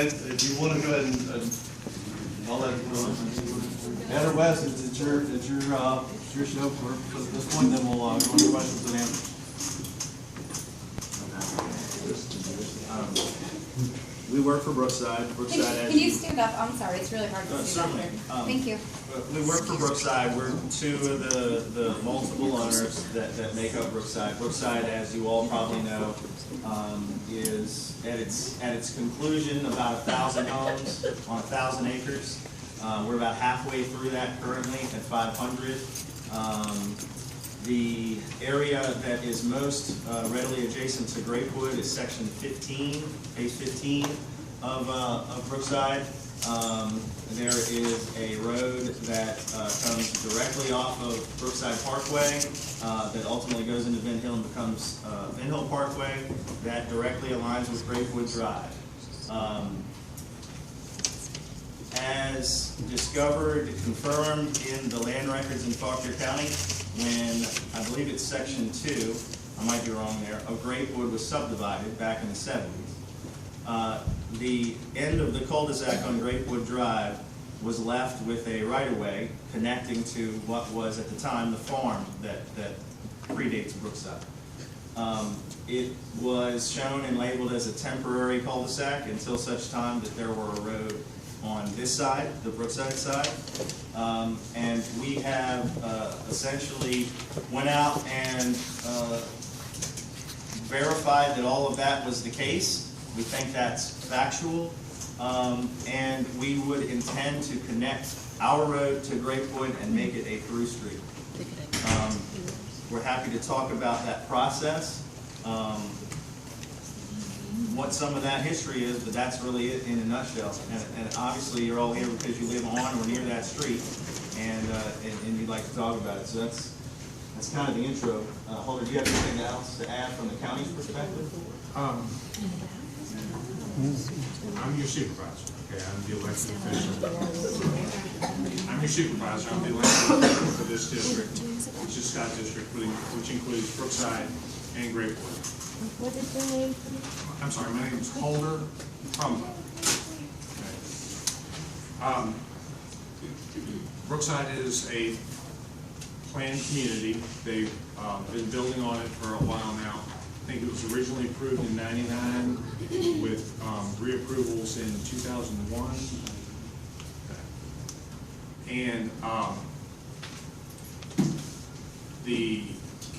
Ed, if you want to go ahead and I'll let Ed or Wes, it's your show for this point. Then we'll go into questions and answers. We work for Brookside. Can you stand up? I'm sorry, it's really hard to see. Certainly. Thank you. We work for Brookside. We're two of the multiple owners that make up Brookside. Brookside, as you all probably know, is at its conclusion about 1,000 homes on 1,000 acres. We're about halfway through that currently at 500. The area that is most readily adjacent to Grapewood is section 15, page 15 of Brookside. There is a road that comes directly off of Brookside Parkway that ultimately goes into Van Hill and becomes Van Hill Parkway. That directly aligns with Grapewood Drive. As discovered, confirmed in the land records in Fauquier County, when I believe it's section 2, I might be wrong there, of Grapewood was subdivided back in the 70s. The end of the cul-de-sac on Grapewood Drive was left with a right-of-way connecting to what was at the time the farm that predates Brookside. It was shown and labeled as a temporary cul-de-sac until such time that there were a road on this side, the Brookside side, and we have essentially went out and verified that all of that was the case. We think that's factual, and we would intend to connect our road to Grapewood and make it a through street. We're happy to talk about that process. What some of that history is, but that's really it in a nutshell. And obviously you're all here because you live on or near that street, and you'd like to talk about it. So that's kind of the intro. Holder, do you have anything else to add from the county's perspective? I'm your supervisor. Okay, I'm the elected official. I'm your supervisor. I'm the elected official for this district, which is Scott District, which includes Brookside and Grapewood. What is your name? I'm sorry, my name is Holder Trumbo. Okay. Brookside is a planned community. They've been building on it for a while now. I think it was originally approved in '99 with reapprovals in 2001. Okay. And the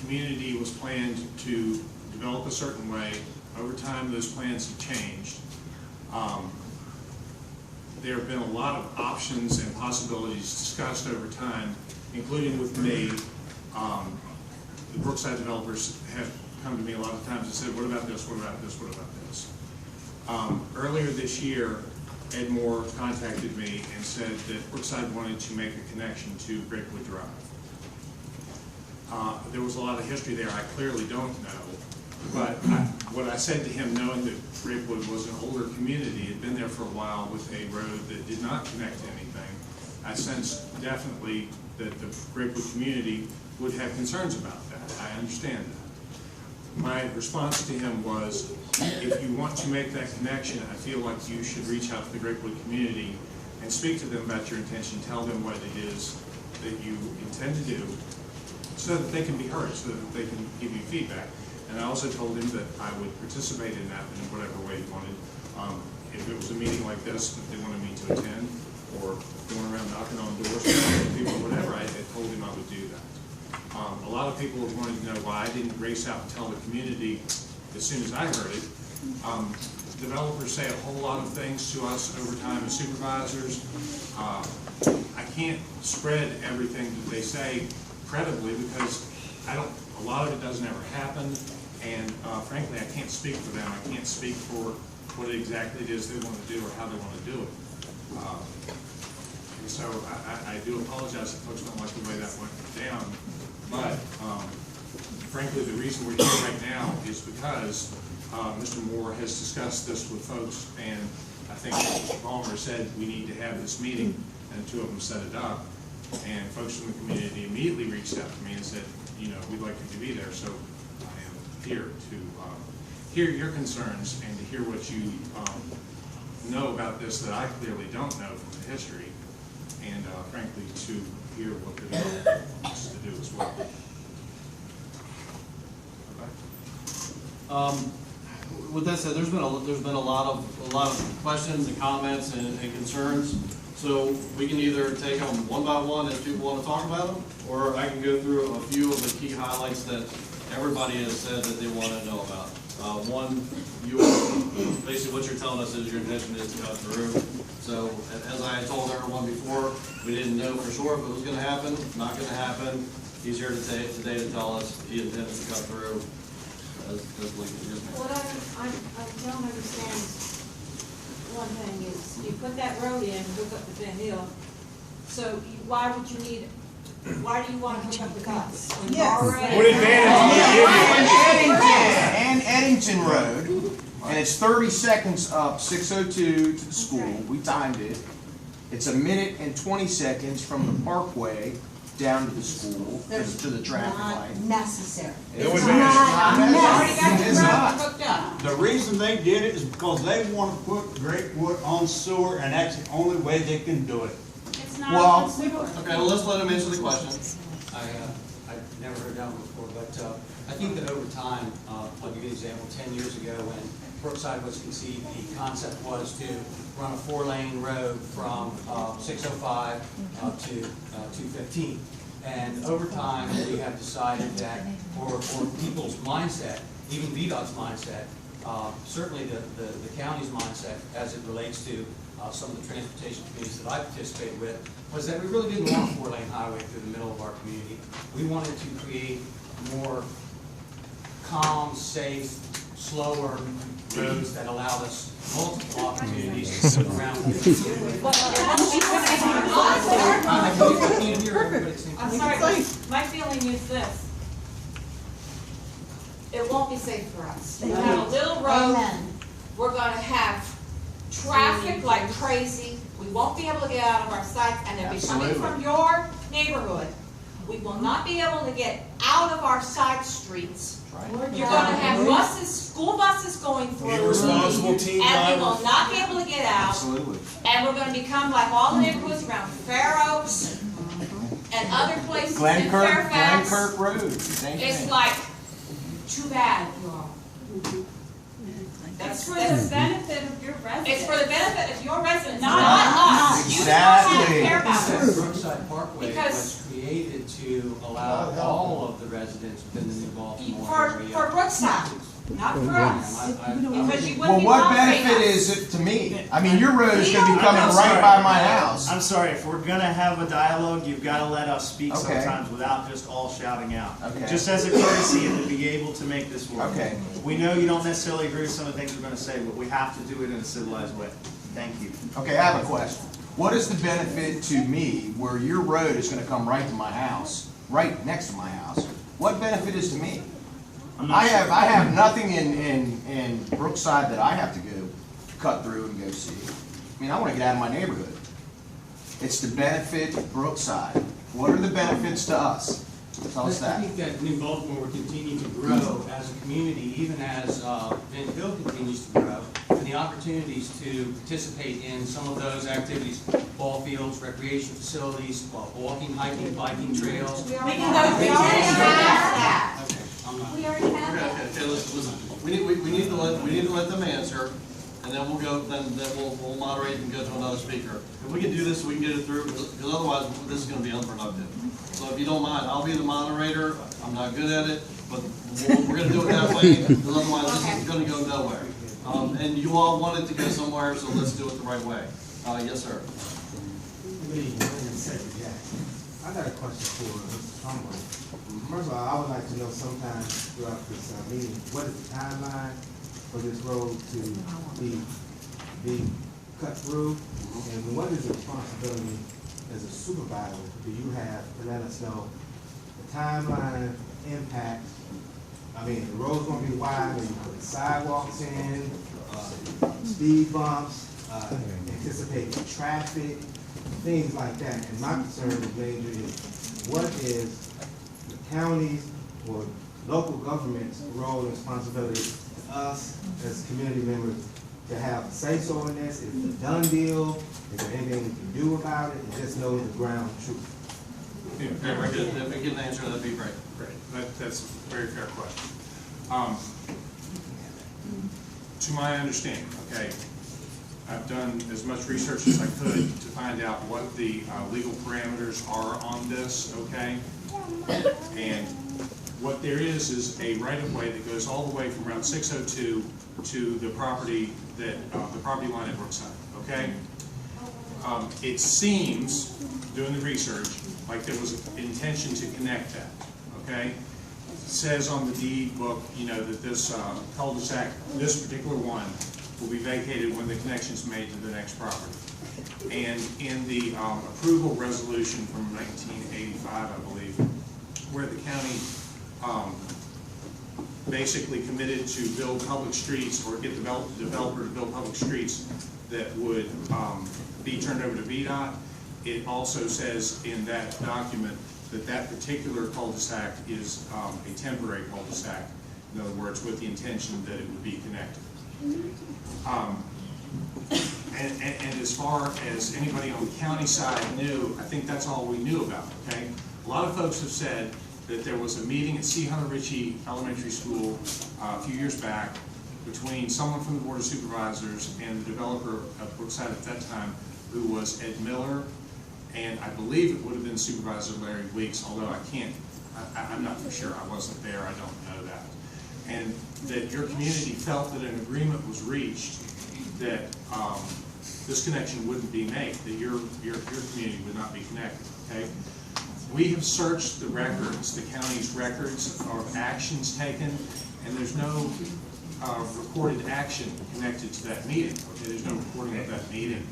community was planned to develop a certain way. Over time, those plans have changed. There have been a lot of options and possibilities discussed over time, including with me. The Brookside developers have come to me a lot of times and said, what about this, what about this, what about this? Earlier this year, Ed Moore contacted me and said that Brookside wanted to make a connection to Grapewood Drive. There was a lot of history there I clearly don't know. But what I said to him, knowing that Grapewood was an older community, had been there for a while with a road that did not connect to anything, I sensed definitely that the Grapewood community would have concerns about that. I understand that. My response to him was, if you want to make that connection, I feel like you should reach out to the Grapewood community and speak to them about your intention, tell them what it is that you intend to do, so that they can be heard, so that they can give you feedback. And I also told him that I would participate in that in whatever way he wanted. If it was a meeting like this that they wanted me to attend, or going around knocking on doors, people, whatever, I told him I would do that. A lot of people have wanted to know why I didn't race out and tell the community as soon as I heard it. Developers say a whole lot of things to us over time as supervisors. I can't spread everything that they say credibly because a lot of it doesn't ever happen, and frankly, I can't speak for them. I can't speak for what exactly it is they want to do or how they want to do it. And so I do apologize if folks don't like the way that went down, but frankly, the reason we're here right now is because Mr. Moore has discussed this with folks, and I think Mr. Palmer said we need to have this meeting, and two of them set it up, and folks from the community immediately reached out to me and said, you know, we'd like you to be there, so I am here to hear your concerns and to hear what you know about this that I clearly don't know from the history, and frankly, to hear what the developer wants to do as well. Okay. With that said, there's been a lot of questions and comments and concerns. So we can either take them one by one as people want to talk about them, or I can go through a few of the key highlights that everybody has said that they want to know about. One, basically what you're telling us is your intention is to cut through. So as I had told everyone before, we didn't know for sure if it was going to happen, not going to happen. He's here today to tell us he intends to cut through. What I don't understand, one thing is, you put that road in, hook up to Van Hill, so why would you need, why do you want to hook up the cuts? Yes. Already- What advantage and Eddington Road, and it's 30 seconds up 602 to the school. Okay. We timed it. It's 1 minute and 20 seconds from the Parkway down to the school, to the traffic light. Necessary. It was You already got It's the road not. hooked up. The reason they did it is because they want to put Grapewood on sewer, and that's the only way they can do it. It's not Well- on sewer. Okay, well, let's let him answer the question. I've never heard that one before, but I think that over time, I'll give you an example, 10 years ago when Brookside was conceived, the concept was to run a 4-lane road from 605 to 215. And over time, we have decided that for people's mindset, even VDOT's mindset, certainly the county's mindset as it relates to some of the transportation communities that I participated with, was that we really didn't want a 4-lane highway through the middle of our community. We wanted to create more calm, safe, slower roads that allowed us multiple opportunities to go around. I'm sorry, my feeling is this. It won't be safe for us. We have a little road, Amen. we're gonna have traffic like crazy, we won't be able to get out of our sites, and they'll be coming from your neighborhood. We will not be able to get out of our side streets. You're gonna have buses, school buses going through. Irresponsible teen And we will drivers. not be able to get out. Absolutely. And we're gonna become like all the neighborhoods around Fair Oaks and other places in Fairfax. Glenkirk Road, same It's thing. like, too bad, you all. It's for the benefit of your residents. It's for the benefit of your residents, Not not us. You don't care about The us. Brookside Parkway Because- was created to allow all of the residents within the New Baltimore For area. Brookside, not for us. Because you Well, wouldn't be what tolerating benefit us. is it to me? I mean, your road is gonna be I'm coming I'm right sorry. by my house. I'm sorry, if we're gonna have a dialogue, you've gotta let us speak Okay. sometimes without just all shouting out. Okay. Just as a courtesy and to be able to make this work. Okay. We know you don't necessarily agree with some of the things we're gonna say, but we have to do it in a civilized way. Thank you. Okay, I have a question. What is the benefit to me where your road is gonna come right to my house, right next to my house? What benefit is to me? I'm not I sure. have nothing in Brookside that I have to go cut through and go see. I mean, I wanna get out of my neighborhood. It's the benefit of Brookside. What are the benefits to us? Tell us I that. think that New Baltimore will continue to grow as a community, even as Van Hill continues to grow, and the opportunities to participate in some of those activities, ball fields, recreation facilities, walking, hiking, biking trails. We already have that. Okay, I'm not. We already have Okay, that. okay, listen. We need to let them answer, and then we'll go, then we'll moderate and go to another speaker. If we can do this, we can get it through, because otherwise, this is gonna be unproductive. So if you don't mind, I'll be the moderator, I'm not good at it, but we're gonna do it that way, because otherwise, this is gonna go nowhere. And you all want it to go somewhere, so let's do it the right way. Yes, sir. I got a question for Mr. Trumbo. First of all, I would like to know sometime throughout this meeting, what is the timeline for this road to be cut through? And what is the responsibility as a supervisor do you have to let us know the timeline impact? I mean, the road's gonna be wide, are you putting sidewalks in, speed bumps, anticipate traffic, things like that. And my concern is major is, what is the county's or local government's role and responsibility to us as community members to have say-so in this? Is it a done deal? Is there anything we can do about it? And just know the ground truth. Yeah, very good. If we can answer, that'd be great. Great, that's a very fair question. To my understanding, okay, I've done as much research as I could to find out what the legal parameters are on this, okay? And what there is a right-of-way that goes all the way from Route 602 to the property that, the property line at Brookside, okay? It seems, doing the research, like there was an intention to connect that, okay? It says on the deed book, you know, that this cul-de-sac, this particular one, will be vacated when the connection is made to the next property. And in the approval resolution from 1985, I believe, where the county basically committed to build public streets or get the developer to build public streets that would be turned over to VDOT, it also says in that document that that particular cul-de-sac is a temporary cul-de-sac. In other words, with the intention that it would be connected. And as far as anybody on the county side knew, I think that's all we knew about, okay? A lot of folks have said that there was a meeting at C. Hunter Ritchie Elementary School a few years back between someone from the Board of Supervisors and the developer of Brookside at that time, who was Ed Miller, and I believe it would have been Supervisor Larry Weeks, although I'm not for sure, I wasn't there, I don't know that. And that your community felt that an agreement was reached that this connection wouldn't be made, that your community would not be connected, okay? We have searched the records, the county's records of actions taken, and there's no recorded action connected to that meeting, okay? There's no recording of that meeting.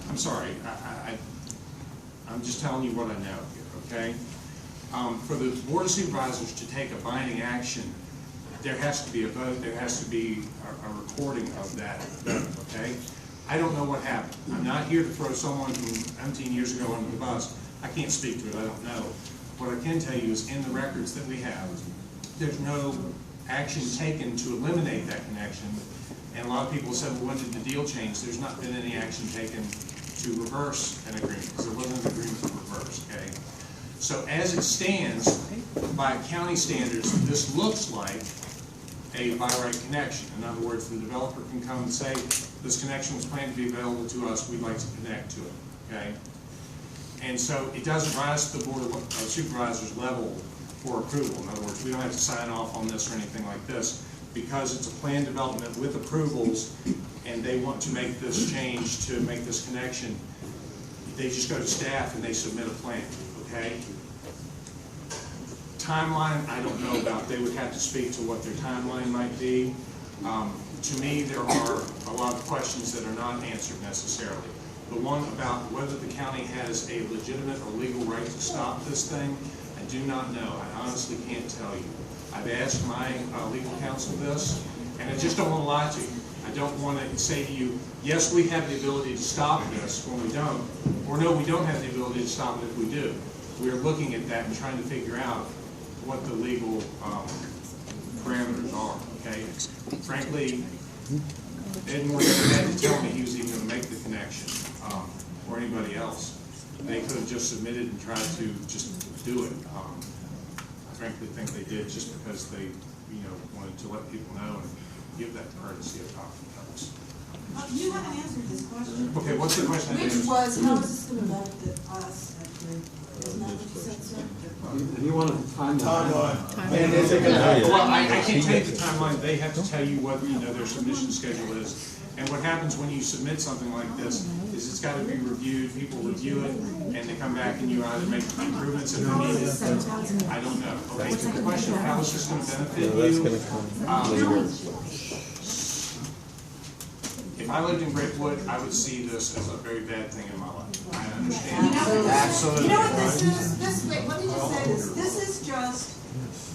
I'm sorry, I'm just telling you what I know here, okay? For the Board of Supervisors to take a binding action, there has to be a vote, there has to be a recording of that vote, okay? I don't know what happened. I'm not here to throw someone from 17 years ago under the bus. I can't speak to it, I don't know. What I can tell you is in the records that we have, there's no action taken to eliminate that connection. And a lot of people said, well, when did the deal change? There's not been any action taken to reverse an agreement, because there wasn't an agreement to reverse, okay? So as it stands, by county standards, this looks like a by right connection. In other words, the developer can come and say, this connection was planned to be available to us, we'd like to connect to it, okay? And so it doesn't rise to the Board of Supervisors level for approval. In other words, we don't have to sign off on this or anything like this, because it's a planned development with approvals, and they want to make this change to make this connection. They just go to staff and they submit a plan, okay? Timeline, I don't know about. They would have to speak to what their timeline might be. To me, there are a lot of questions that are not answered necessarily. The one about whether the county has a legitimate or legal right to stop this thing, I do not know. I honestly can't tell you. I've asked my legal counsel this, and I just don't want to lie to you. I don't want to say to you, yes, we have the ability to stop this when we don't, or no, we don't have the ability to stop it if we do. We are looking at that and trying to figure out what the legal parameters are, okay? Frankly, Ed Moore never had to tell me he was even going to make the connection, or anybody else. They could have just submitted and tried to just do it. I frankly think they did just because they, wanted to let people know and give that courtesy of talking to us. You haven't answered this question. Okay, what's the question? Which was, how is this going to benefit us at Grapewood? Isn't that what you said, sir? You want a timeline? Well, I can't tell you the timeline. They have to tell you what, their submission schedule is. And what happens when you submit something like this is it's got to be reviewed, people review it, and they come back and you either make improvements if they're needed. I don't know. Okay, to the question of how is this going to benefit you? If I lived in Grapewood, I would see this as a very bad thing in my life. I understand. Absolutely. You know what this is? Wait, let me just say this. This is just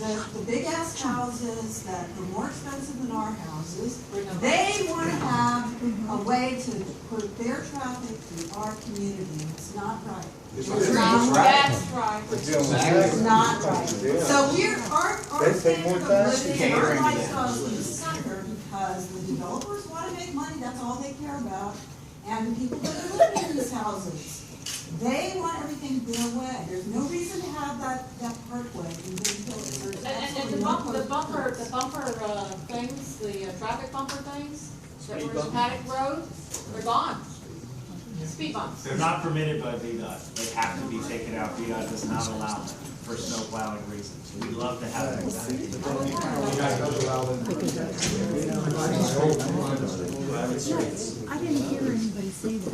the big ass houses that are more expensive than our houses. They want to have a way to put their traffic through our community. It's not right. It's not right. That's right. It's not right. So our standard of living, our lifestyle is going to suffer because the developers want to money, that's all they care about. And the people that are living in these houses, they want everything their way. There's no reason to have that parkway in Green Village. There's And absolutely the no bumper things, the traffic bumper things, that were in Paddock Road, they're gone. Speed bumps. They're not permitted by VDOT. They have to be taken out. VDOT does not allow them for snow plowing reasons. We'd love to have them back. I didn't hear anybody say that.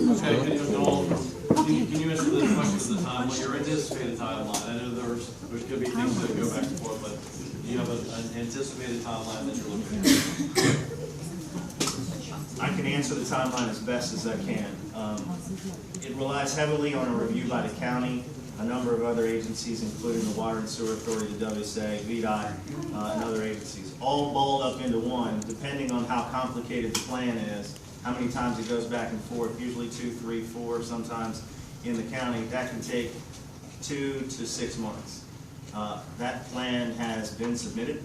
Okay, can you answer the question of the time, what your anticipated timeline? I know there could be things that go back and forth, but do you have an anticipated timeline that you're looking at? I can answer the timeline as best as I can. It relies heavily on a review by the county, a number of other agencies, including the Water and Sewer Authority, the WSA, VDOT, and other agencies, all balled up into one, depending on how complicated the plan is, how many times it goes back and forth, usually 2, 3, 4, sometimes in the county. That can take 2 to 6 months. That plan has been submitted.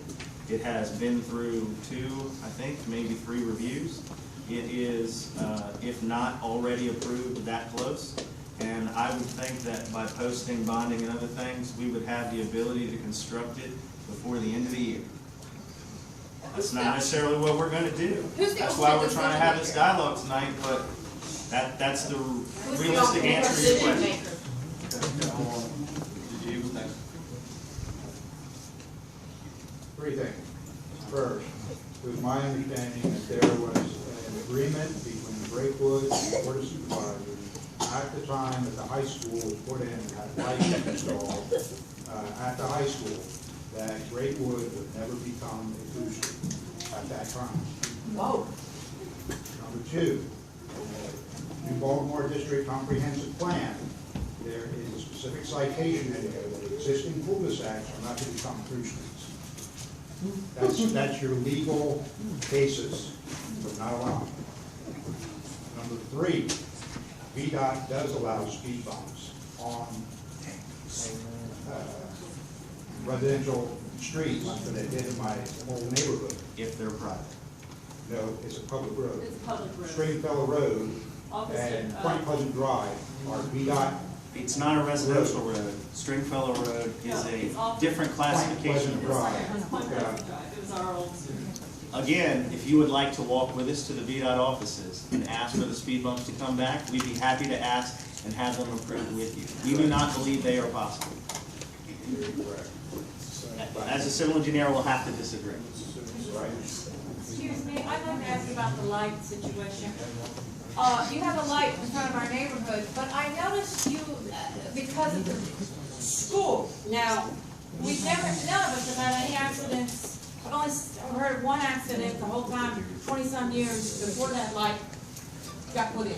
It has been through 2, I think, maybe 3 reviews. It is, if not already approved, that close. And I would think that by posting, bonding, and other things, we would have the ability to construct it before the end of the year. That's not necessarily what we're gonna do. That's why we're trying to have this dialogue tonight, but that's the realistic answer to your question. Three things. First, it was my understanding that there was an agreement between Grapewood and the Board of Supervisors at the time that the high school was put in, had lights installed at the high school, that Grapewood would never become a booster at that time. Whoa. Number 2, New Baltimore District Comprehensive Plan, there is a specific citation in there that existing cul-de-sacs are not to become through streets. That's your legal basis for not allowing it. Number 3, VDOT does allow speed bumps on residential streets, but they did in my whole neighborhood. If they're private. No, it's a public road. It's public road. Stringfellow Road Opposite, and Point Pleasant Drive are VDOT. It's not a residential road. Stringfellow Road is a different classification of road. It was our old. Again, if you would like to walk with us to the VDOT offices and ask for the speed bumps to come back, we'd be happy to ask and have them approved with you. We do not believe they are possible. As a civil engineer, we'll have to disagree. Excuse me, I'd like to ask about the light situation. You have a light in front of our neighborhood, but I noticed you, because of the school. Now, none of us have had any accidents. I've only heard of one accident the whole time, 20-some years before that light got put in.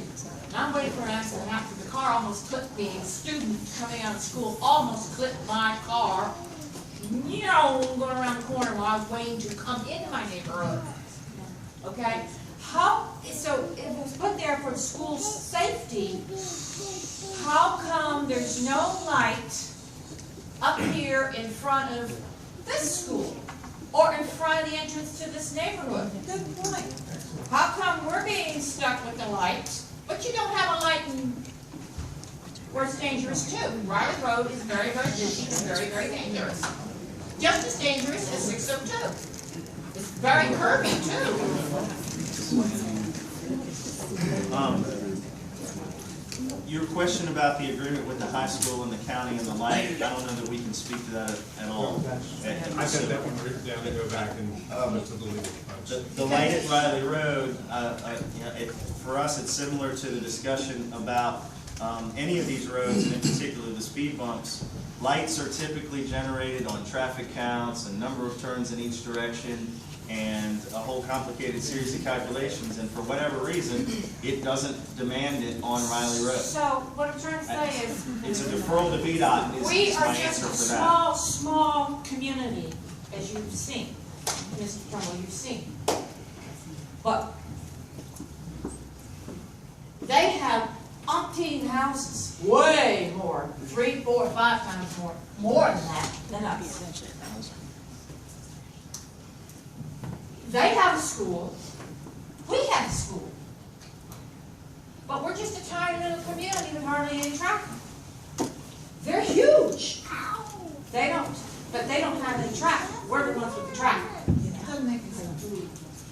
And I'm waiting for an accident after the car almost clipped me. A student coming out of school almost clipped my car. Going around the corner while I was waiting to come into my neighborhood. Okay? So it was put there for school safety. How come there's no light up here in front of this school? Or in front of the entrance to this neighborhood? Good point. How come we're being stuck with the light, but you don't have a light where it's dangerous too? Riley Road is very, very busy and very, very dangerous. Just as dangerous as 602. It's very curvy too. Your question about the agreement with the high school and the county and the light, I don't know that we can speak to that at all. I said that one written down to go back and to the legal. The light at Riley Road, for us, it's similar to the discussion about any of these roads, and in particular the speed bumps. Lights are typically generated on traffic counts and number of turns in each direction and a whole complicated series of calculations, and for whatever reason, it doesn't demand it on Riley Road. So what I'm trying to say is, It's a deferral to VDOT we is are my just answer a for that. small community, as you've seen. Mr. Trumbo, you've seen. But they have umpteen houses, way more, 3, 4, 5 times more than that, than us. They have a school, we have a school. a tiny little community with hardly any traffic. They're huge. They don't, but they don't have any traffic. We're the ones with the traffic.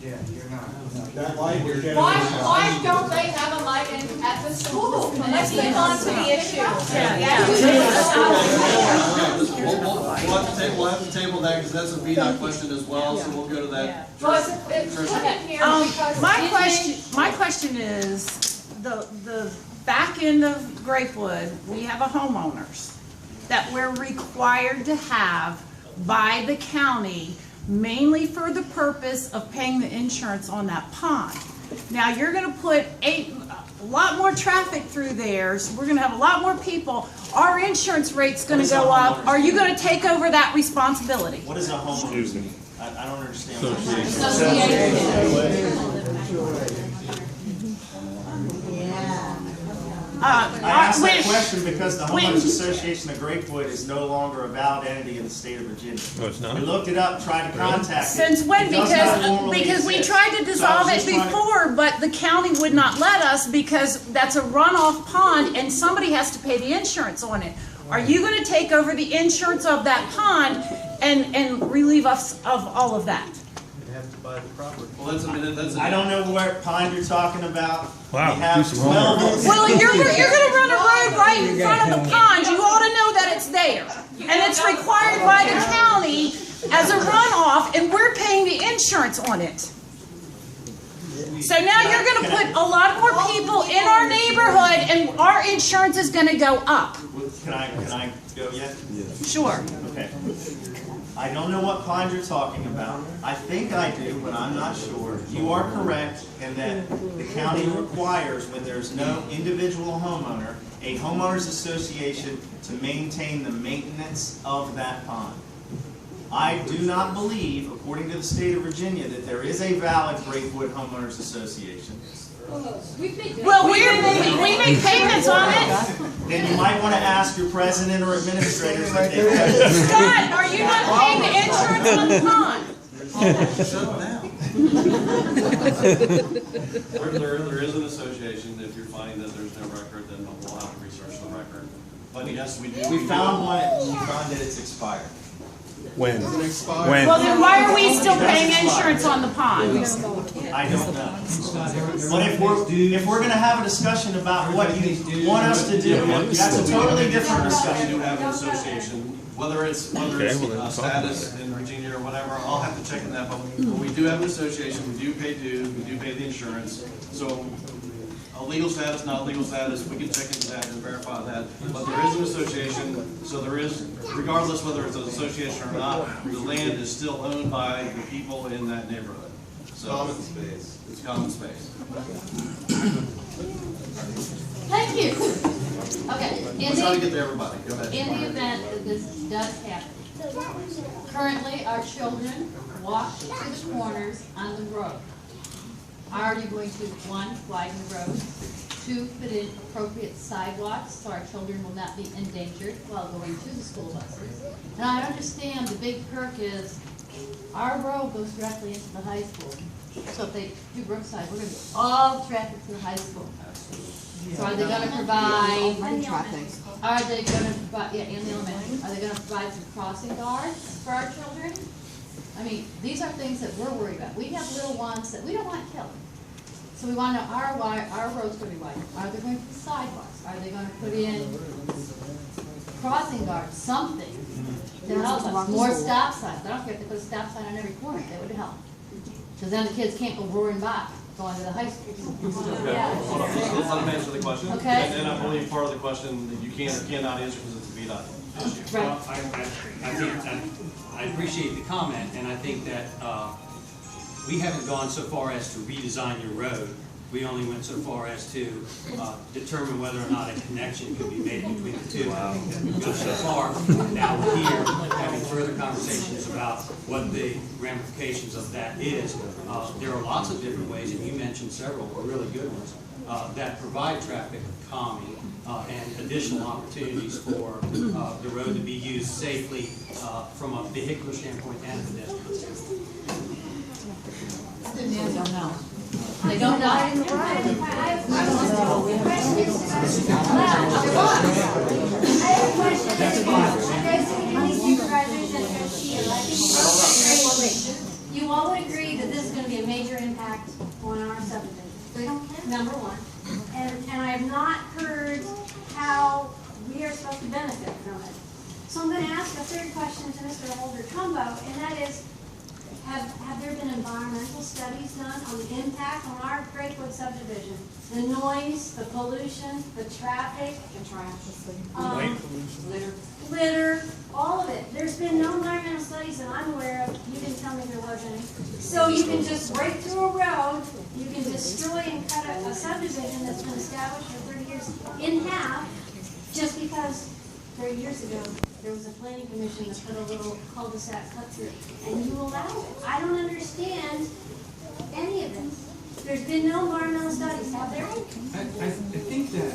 Yeah, you're not. That light was getting. Why don't they have a light at the school? Let's move on to the issue. We'll have to table that, because that's a VDOT question as well, so we'll go to that. Well, it's put in here because. My question is, the back end of Grapewood, we have a homeowners that we're required to have by the county, mainly for the purpose of paying the insurance on that pond. Now, you're gonna put a lot more traffic through there, so we're gonna have a lot more people. Our insurance rate's gonna go up. Are you gonna take over that responsibility? What does a homeowner mean? I don't understand what you're saying. I asked that question because the Homeowners Association of Grapewood is no longer a valid entity in the state of Virginia. No, it's not? We looked it up, tried to contact it. Since when? It does not formally Because we exist. tried to So I dissolve was it just trying to- before, but the county would not let us because that's a runoff pond and somebody has to pay the insurance on it. Are you gonna take over the insurance of that pond and relieve us of all of that? You have to buy the property. Well, that's I don't know what pond you're talking about. Wow, We have do some homework. 12. Well, you're gonna run a road right in front of the pond, you ought to know that it's there. And it's required by the county as a runoff, and we're paying the insurance on it. So now you're gonna put a lot more people in our neighborhood, and our insurance is gonna go up. Can I go yet? Sure. Okay. I don't know what pond you're talking about. I think I do, but I'm not sure. You are correct in that the county requires, when there's no individual homeowner, a homeowners association to maintain the maintenance of that pond. I do not believe, according to the state of Virginia, that there is a valid Grapewood Homeowners Association. Well, we make payments on it. Then you might want to ask your president or administrators if they Scott, are you not paying the insurance on the pond? Shut down. There is an association. If you're finding that there's no record, then we'll have to research the record. But yes, we do. We found one, we found that it's expired. When? When? Well, then why are we still paying insurance on the pond? I don't know. But if we're gonna have a discussion about what you want us to do, that's a totally different We discussion. do have an association, whether it's status in Virginia or whatever, I'll have to check on that, but we do have an association, we do pay dues, we do pay the insurance, so a legal status, not a legal status, we can check into that and verify that, but there is an association, so there is, regardless whether it's an association or not, the land is still owned by the people in that neighborhood. So Common space. it's common space. Thank you. Okay. We'll try to get to everybody, go ahead. In the event that this does happen, currently our children walk to the corners on the road. Are you going to, one, widen the road, two, put in appropriate sidewalks so our children will not be endangered while going to the school buses? And I understand the big perk is our road goes directly into the high school. So if they do Brookside, we're gonna get all the traffic to the high school. So are they gonna provide, are they gonna provide, yeah, and the elementary, are they gonna provide some crossing guards for our children? I mean, these are things that we're worried about. We have little ones that we don't want killed. So we want to know, our road's gonna be wide. Are they going to put sidewalks? Are they gonna put in crossing guards, something to help us? More stop signs. I don't care if they put a stop sign on every corner, that would help. Because then the kids can't go roaring by, going to the high school. Okay, let's let them answer the question. Okay. And I believe part of the question that you can or cannot answer because it's a VDOT issue. Right. Well, I think, I appreciate the comment, and I think that we haven't gone so far as to redesign your road. We only went so far as to determine whether or not a connection could be made between the two. I think that we've gone so far. Now we're here having further conversations about what the ramifications of that is. There are lots of different ways, and you mentioned several really good ones, that provide traffic calming and additional opportunities for the road to be used safely from a vehicular standpoint and a pedestrian standpoint. They don't know. They don't know. They don't care. number one. And I have not heard how we are supposed to benefit from it. So I'm gonna ask a third question to Mr. Trumbo, and that is, have there been environmental studies done on the impact on our Grapewood subdivision? The noise, the pollution, the traffic, litter, all of it. There's been no environmental studies that I'm aware of. You didn't tell me there was any. So you can just break through a road, you can destroy and cut a subdivision that's been established for 30 years in half, just because 30 years ago, there was a planning commission that put a little cul-de-sac cut through, and you allow it. I don't understand any of this. There's been no environmental studies, have there? I think that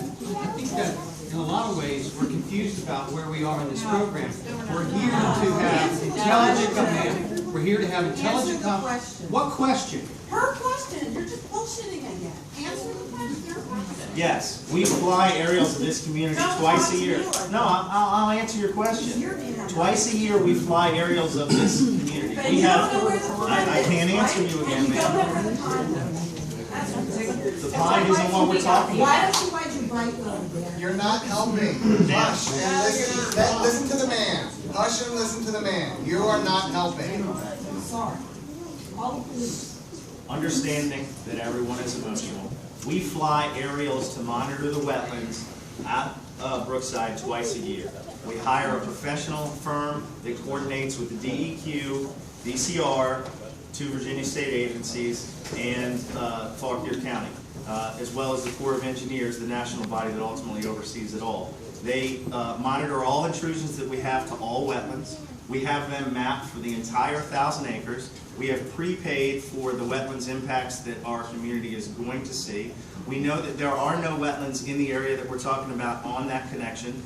in a lot of ways, we're confused about where we are in this program. We're here to have intelligent command. We're here to have intelligent question. What question? Her question, you're just bullshitting again. Answer the question, your question. Yes, we fly aerials of this community twice a year. No, I'll answer your question. Twice a year, we fly aerials of this community. But We you have, don't know where the pond I can't is, answer right? you And again, you don't know where ma'am. the pond is. That's ridiculous. The pond isn't what we're talking Why about. don't you write your bright line there? You're not helping. Hush and listen. Listen to the man. Hush and listen to the man. You are not helping. I'm sorry. All the police. Understanding that everyone is emotional, we fly aerials to monitor the wetlands at Brookside twice a year. We hire a professional firm that coordinates with the DEQ, DCR, two Virginia state agencies, and Fauquier County, as well as the Corps of Engineers, the national body that ultimately oversees it all. They monitor all intrusions that we have to all wetlands. We have them mapped for the entire 1,000 acres. We have prepaid for the wetlands impacts that our community is going to see. We know that there are no wetlands in the area that we're talking about on that connection,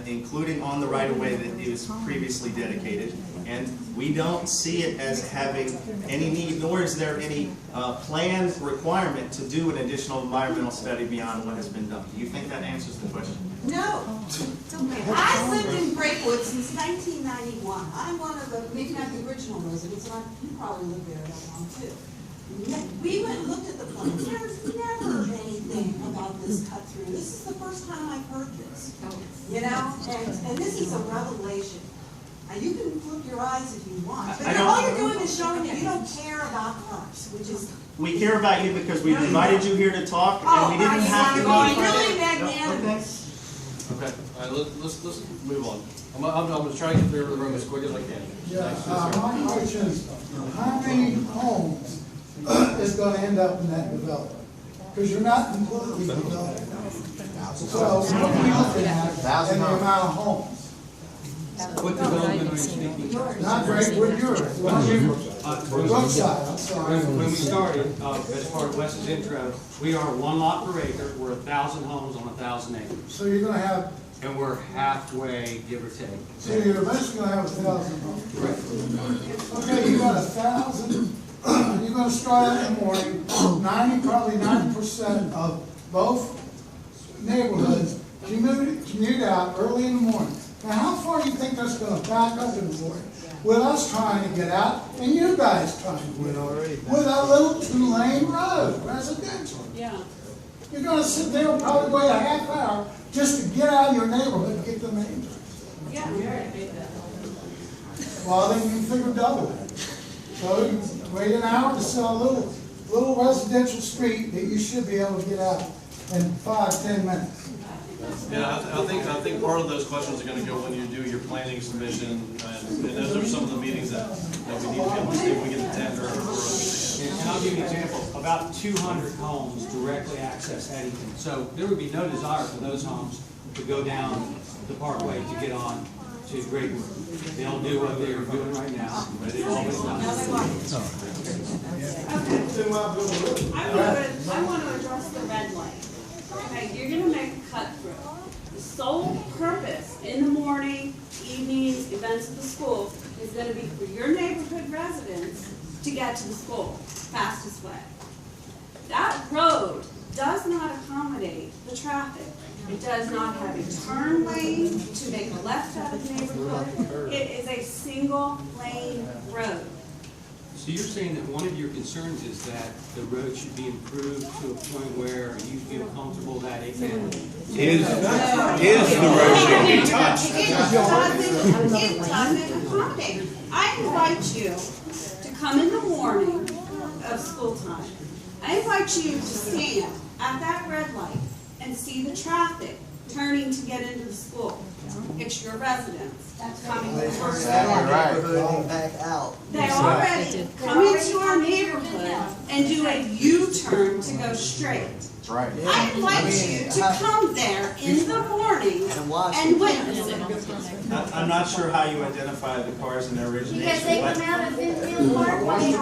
including on the right-of-way that is previously dedicated. And we don't see it as having any need, nor is there any planned requirement to do an additional environmental study beyond what has been done. Do you think that answers the question? No. I've lived in Grapewood since 1991. I'm one of the, maybe not the original residents, and you probably lived there that long too. We went and looked at the plans. There was never anything about this cut through. This is the first time I've heard this. You know, and this is a revelation. Now, you can flip your eyes if you want, but all you're doing is showing that you don't care about us, which is... We care about you because we've invited you here to talk, and we didn't have to go Oh, further. really magnanimous. Okay, all right, let's move on. I'm going to try to get through the room as quick as I can. My question is, how many homes is going to end up in that development? Because you're not completely developed. So what are we looking at in the amount of homes? What development are you speaking? Not Grapewood, yours. Brookside, I'm sorry. When we started, as part of Wes's intro, we are one lot per acre. We're 1,000 homes on 1,000 acres. So you're going to have, And we're halfway, give or take. so you're eventually going to have 1,000 homes. Okay, you got 1,000, you're going to start out in the morning, probably 90% of both neighborhoods commute out early in the morning. Now, how far do you think that's going to back up in the morning? With us trying to get out, and you guys trying to get out, with that little 2-lane road, residential. Yeah. You're going to sit there and probably wait a half hour just to get out of your neighborhood and get to the main street. Yeah, we already did that. Well, then you figure double that. So you wait an hour to sell a little residential street that you should be able to get out in 5-10 minutes. Yeah, I think part of those questions are going to go when you do your planning submission, and those are some of the meetings that we need to be able to see if we get the tender. And I'll give you an example. About 200 homes directly access Eddington. So there would be no desire for those homes to go down the parkway to get on to Grapewood. They don't do what they're doing right now, but they've always done it. I want to address the red light. Okay, you're gonna make a cut through. The sole purpose in the morning, evenings, events at the school is gonna be for your neighborhood residents to get to the school fastest way. That road does not accommodate the traffic. It does not have a turn lane to make a left out of the neighborhood. It is a single lane road. So you're saying that one of your concerns is that the road should be improved to a point where you feel comfortable that it can... Is the road should be touched. It doesn't accommodate. I invite you to come in the morning of school time. I invite you to stand at that red light and see the traffic turning to get into the school. It's your residents coming towards the Exactly back out. They already come into our neighborhood and do a U-turn to go straight. Right. I invite you to come there in the morning and witness it. I'm not sure how you identify the cars in their origination. Because they come out of Vinfield Parkway, go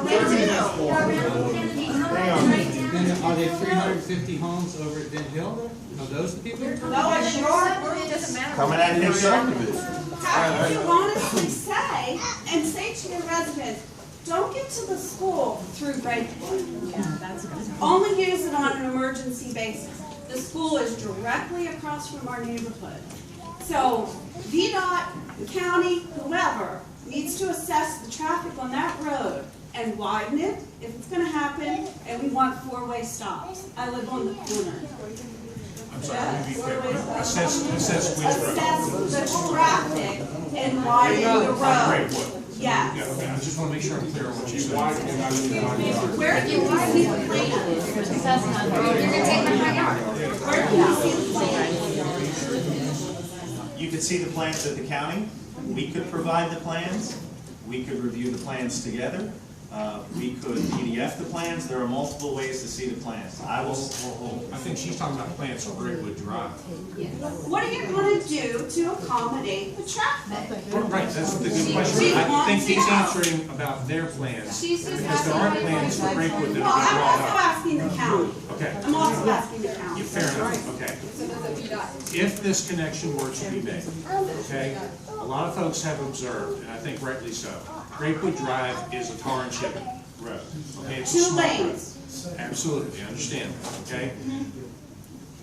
around Kennedy, come right down. Then are there 350 homes over at Ben Hill? Are those the people? No, it's your group. It doesn't matter. Coming out of your subdivision. How can you honestly say to your residents, don't get to the school through Grapewood. Yeah, that's good. Only use it on an emergency basis. The school is directly across from our neighborhood. So VDOT, the county, whoever, needs to assess the traffic on that road and widen it if it's gonna happen, and we want four-way stops. I live on the corner. I'm sorry, let me be clear. Assess which road? Assess the traffic and widen the road. Grapewood. Yes. Yeah, okay, I just want to make sure I'm clear on what you said. Where do you see the plan? You're gonna take my front yard. Where do you see the plan? You could see the plans at the county. We could provide the plans. We could review the plans together. We could PDF the plans. There are multiple ways to see the plans. I think she's talking about plans for Grapewood Drive. What are you going to do to accommodate the traffic? Right, that's the good question. I think he's answering about their plans. She's just Because there aren't plans for Grapewood that Well, I'm are also brought up. asking the county. Okay. I'm also asking the county. Yeah, fair enough, okay. If this connection were to be made, okay, a lot of folks have observed, and I think rightly so, Grapewood Drive is a tar and chip road. Okay, it's a 2 small road. lanes. Absolutely, I understand that, okay?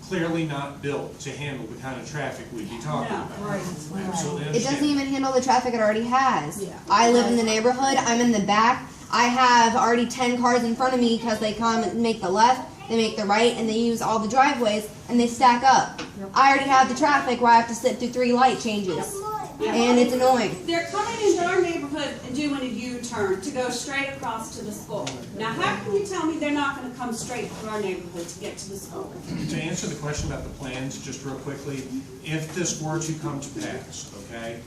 Clearly not built to handle the kind of traffic we'd be talking about. Absolutely It doesn't understand. even handle the traffic it already has. I live in the neighborhood, I'm in the back. I have already 10 cars in front of me because they come and make the left, they make the right, and they use all the driveways, and they stack up. I already have the traffic where I have to sit through 3 light changes. And it's annoying. They're coming into our neighborhood and doing a U-turn to go straight across to the school. Now, how can you tell me they're not going to come straight through our neighborhood to get to the school? To answer the question about the plans, just real quickly, if this were to come to pass, okay,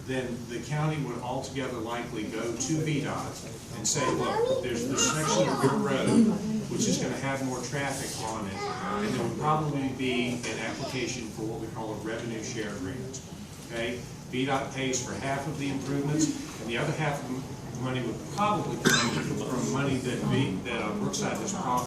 then the county would altogether likely go to VDOT and say, look, there's this section of your road which is going to have more traffic on it, and there would probably be an application for what we call a revenue share agreement, okay? VDOT pays for half of the improvements, and the other half of the money would probably come from money that Brookside has promised.